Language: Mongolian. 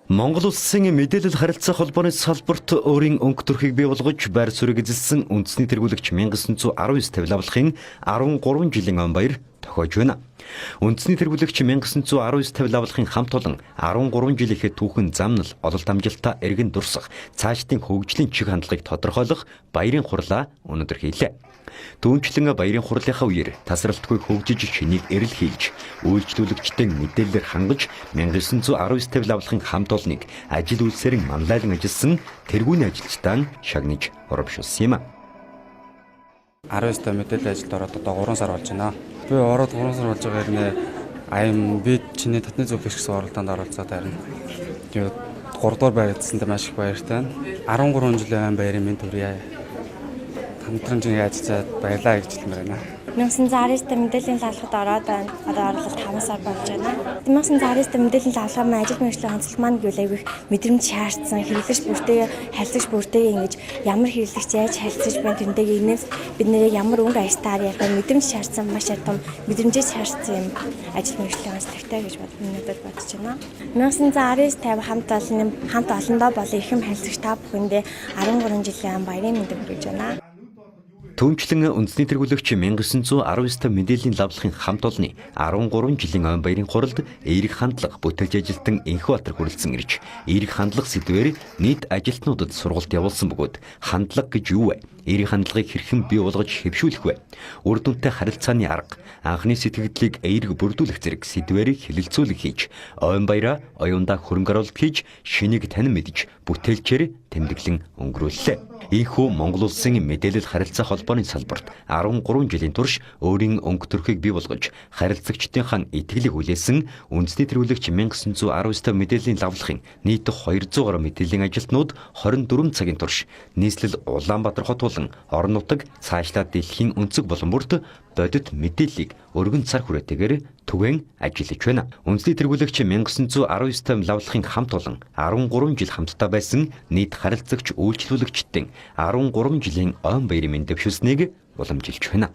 Монгол улсын мэдээлэл харилцаа холбооны салбарт өөрийн өнгө төрхийг бий болгож байр суурийг эзэлсэн үндэсний тэргүүлэгч 1919 тавилавлахын 13 жилийн он баяр тохиож байна. Үндэсний тэргүүлэгч 1919 тавилавлахын хамт олон 13 жилийнхээ түүхэн замнал ололт амжилтаа эргэн дурсах, цаашдын хөгжлийн чиг хандлагыг тодорхойлох баярын хурлаа өнөөдөр хийлээ. Түүнчлэн баярын хурлынхаа үеэр тасралтгүй хөгжиж шинийг эрэл хийж, үйлчлүүлэгчдийн мэдээлэлээр хангаж 1919 тавилавлахын хамт олныг ажил үйлсээр манлайлан ажилласан тэргүүний ажилчдаа шагнаж урамшуулсан юм. 19 та мэдээлэл ажилд ороод одоо 3 сар болж байна. Би ороод 3 сар болж байгаа хэрнээ би чиний татны зөвлөгч гэсэн оролдоонд оролцоод байна. Тэгээд 3 дугаар байр эзэлсэндээ маш их баяртай. 13 жилийн баярын минь төрье. Хамтран ажиллаад баярлаа гэж хэлмээр байна. 1919 та мэдээллийн лалхад ороод байна. Одоо орлого 5 сар болж байна. 1919 та мэдээллийн лалхаа маань ажил мэргэжлийн онцлог маань гэвэл мэдрэмж шаардсан, хэрэглэгч бүртээ харилцагч бүртээ ингэж ямар хэрэглэгч яаж харилцаж байна тэрнтэйгээ инээс бид нэрээ ямар өнгө аястаар ялгаа мэдрэмж шаардсан маш том мэдрэмжээ шаардсан юм ажил мэргэжлийн онцлогтой гэж бодож байна. 1919 та хамт олондоо болон их юм харилцагч та бүхэндээ 13 жилийн баярын мэндийг хүргэж байна. Түүнчлэн үндэсний тэргүүлэгч 1919 мэдээллийн лавлахын хамт олонны 13 жилийн он баярын хуралд эерэг хандлага бүтээж ажилтан Энхбаатар хүрэлцэн ирж, эерэг хандлага сэдвээр нийт ажилтнуудад сургалт явуулсан бөгөөд хандлага гэж юу вэ? Эерэг хандлагыг хэрхэн бий болгож хэвшүүлэх вэ? Үр дүнтэй харилцааны арга, анхны сэтгэгдлийг эерэг бүрдүүлэх зэрэг сэдвээр хэлэлцүүлэг хийж, ойн баяраа оюундаа хөрөнгө оруулалт хийж, шинийг танин мэдж, бүтээлчээр тэмдэглэн өнгөрүүллээ. Ийхүү Монгол улсын мэдээлэл харилцаа холбооны салбарт 13 жилийн турш өөрийн өнгө төрхийг бий болгож харилцагчдынхаа итгэлийг хүлээсэн үндэсний тэргүүлэгч 1919 мэдээллийн лавлахын нийт 200 гаруй мэдээллийн ажилтнууд 24 цагийн турш нийслэл Улаанбаатар хот болон орон нутаг цаашлаад дэлхийн өнцөг болон бүрт бодит мэдээллийг өргөн цар хүрээтэйгээр түгээн ажиллаж байна. Үндэсний тэргүүлэгч 1919 лавлахын хамт олон 13 жил хамтдаа байсан нийт харилцагч үйлчлүүлэгчдийн 13 жилийн он баярын мэнд дэвшүүлсэнийг уламжилж байна.